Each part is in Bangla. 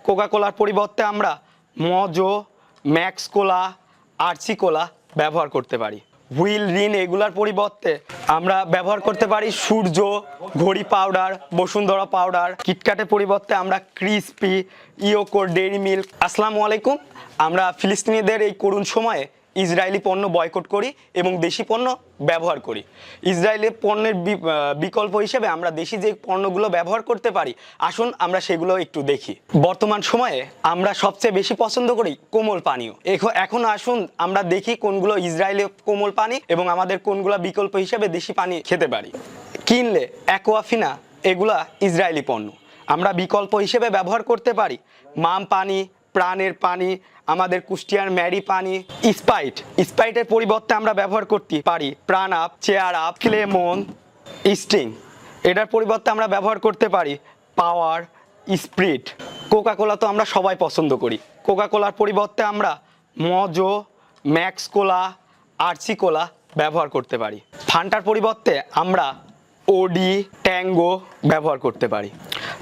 কোকা কোলার পরিবর্তে আমরা মজো, ম্যাক্স কোলা, আরসি কোলা ব্যবহার করতে পারি। হুইল, রিন এগুলার পরিবর্তে আমরা ব্যবহার করতে পারি সূর্য, ঘড়ি পাউডার, বসুন্ধরা পাউডার। কিটক্যাটের পরিবর্তে আমরা ক্রিসপি, ইয়োকো, ডেইরি মিল্ক। আসসালামু আলাইকুম। আমরা ফিলিস্তিনিদের এই করুণ সময়ে ইসরায়েলি পণ্য বয়কট করি এবং দেশি পণ্য ব্যবহার করি। ইসরায়েলি পণ্যের বিকল্প হিসেবে আমরা দেশি যে পণ্যগুলো ব্যবহার করতে পারি, আসুন আমরা সেগুলো একটু দেখি। বর্তমান সময়ে আমরা সবচেয়ে বেশি পছন্দ করি কোমল পানীয়। এখন আসুন আমরা দেখি কোনগুলো ইসরায়েলি কোমল পানি এবং আমাদের কোনগুলো বিকল্প হিসেবে দেশি পানি খেতে পারি। কিনলে অ্যাকোয়াফিনা এগুলা ইসরায়েলি পণ্য, আমরা বিকল্প হিসেবে ব্যবহার করতে পারি মাম পানি, প্রাণের পানি, আমাদের কুষ্টিয়ার ম্যারি পানি। স্প্রাইটের পরিবর্তে আমরা ব্যবহার করতে পারি প্রাণ আপ, চেয়ার আপ, ক্লেমন, স্টিং। এটার পরিবর্তে আমরা ব্যবহার করতে পারি পাওয়ার, স্প্রিট। কোকা কোলা তো আমরা সবাই পছন্দ করি। কোকা কোলার পরিবর্তে আমরা মজো, ম্যাক্স কোলা, আরসি কোলা ব্যবহার করতে পারি। ফান্টার পরিবর্তে আমরা ওডি, ট্যাঙ্গো ব্যবহার করতে পারি।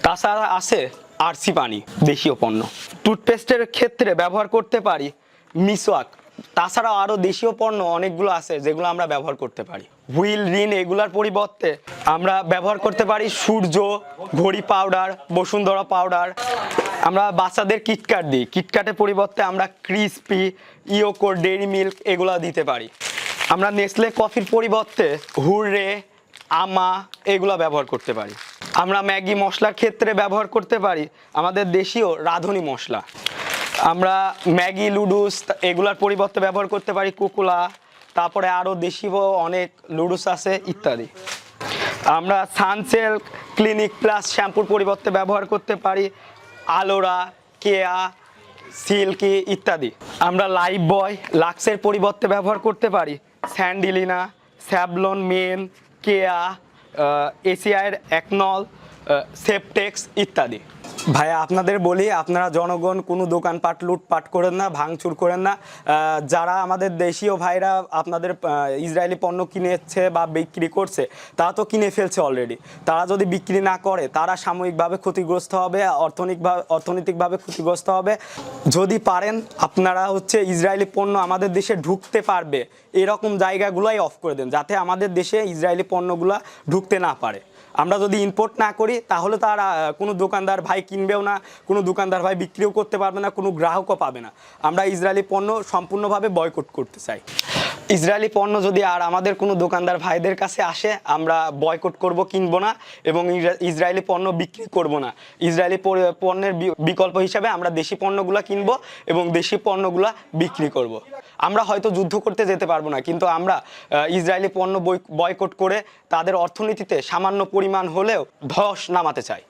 তাছাড়া আছে আরসি পানি, দেশীয় পণ্য। টুথপেস্টের ক্ষেত্রে ব্যবহার করতে পারি মিসওয়াক। তাছাড়াও আরও দেশীয় পণ্য অনেকগুলো আছে যেগুলো আমরা ব্যবহার করতে পারি। হুইল, রিন এগুলার পরিবর্তে আমরা ব্যবহার করতে পারি সূর্য, ঘড়ি পাউডার, বসুন্ধরা পাউডার। আমরা বাচ্চাদের কিটক্যাট দিই। কিটক্যাটের পরিবর্তে আমরা ক্রিসপি, ইয়োকো, ডেইরি মিল্ক এগুলো দিতে পারি। আমরা নেসলে কফির পরিবর্তে হুররে, আমা এগুলো ব্যবহার করতে পারি। আমরা ম্যাগি মশলার ক্ষেত্রে ব্যবহার করতে পারি আমাদের দেশীয় রাঁধুনি মশলা। আমরা ম্যাগি, লুডুস এগুলার পরিবর্তে ব্যবহার করতে পারি কুকুলা। তারপরে আরও দেশীয় অনেক লুডুস আছে ইত্যাদি। আমরা সানসিল্ক, ক্লিনিক প্লাস শ্যাম্পুর পরিবর্তে ব্যবহার করতে পারি আলোরা, কেয়া, সিল্কি ইত্যাদি। আমরা লাইফ বয়, লাক্সের পরিবর্তে ব্যবহার করতে পারি স্যান্ডিলিনা, স্যাভলন মেন, কেয়া, এসিআইয়ের একনল, সেপটেক্স ইত্যাদি। ভাইয়া আপনাদের বলি, আপনারা জনগণ কোনো দোকানপাট লুটপাট করেন না, ভাঙচুর করেন না। যারা আমাদের দেশীয় ভাইরা আপনাদের ইসরায়েলি পণ্য কিনেছে বা বিক্রি করছে, তারা তো কিনে ফেলছে অলরেডি। তারা যদি বিক্রি না করে তারা সাময়িকভাবে ক্ষতিগ্রস্ত হবে, অর্থনৈতিকভাবে ক্ষতিগ্রস্ত হবে। যদি পারেন আপনারা ইসরায়েলি পণ্য আমাদের দেশে ঢুকতে পারবে এরকম জায়গাগুলোই অফ করে দেন, যাতে আমাদের দেশে ইসরায়েলি পণ্যগুলো ঢুকতে না পারে। আমরা যদি ইম্পোর্ট না করি তাহলে তার কোনো দোকানদার ভাই কিনবেও না, কোনো দোকানদার ভাই বিক্রিও করতে পারবে না, কোনো গ্রাহকও পাবে না। আমরা ইসরায়েলি পণ্য সম্পূর্ণভাবে বয়কট করতে চাই। ইসরায়েলি পণ্য যদি আর আমাদের কোনো দোকানদার ভাইদের কাছে আসে, আমরা বয়কট করব, কিনবো না এবং ইসরায়েলি পণ্য বিক্রি করব না। ইসরায়েলি পণ্যের বিকল্প হিসাবে আমরা দেশি পণ্যগুলো কিনবো এবং দেশি পণ্যগুলো বিক্রি করব। আমরা হয়তো যুদ্ধ করতে যেতে পারবো না, কিন্তু আমরা ইসরায়েলি পণ্য বয়কট করে তাদের অর্থনীতিতে সামান্য পরিমাণ হলেও ধস নামাতে চাই।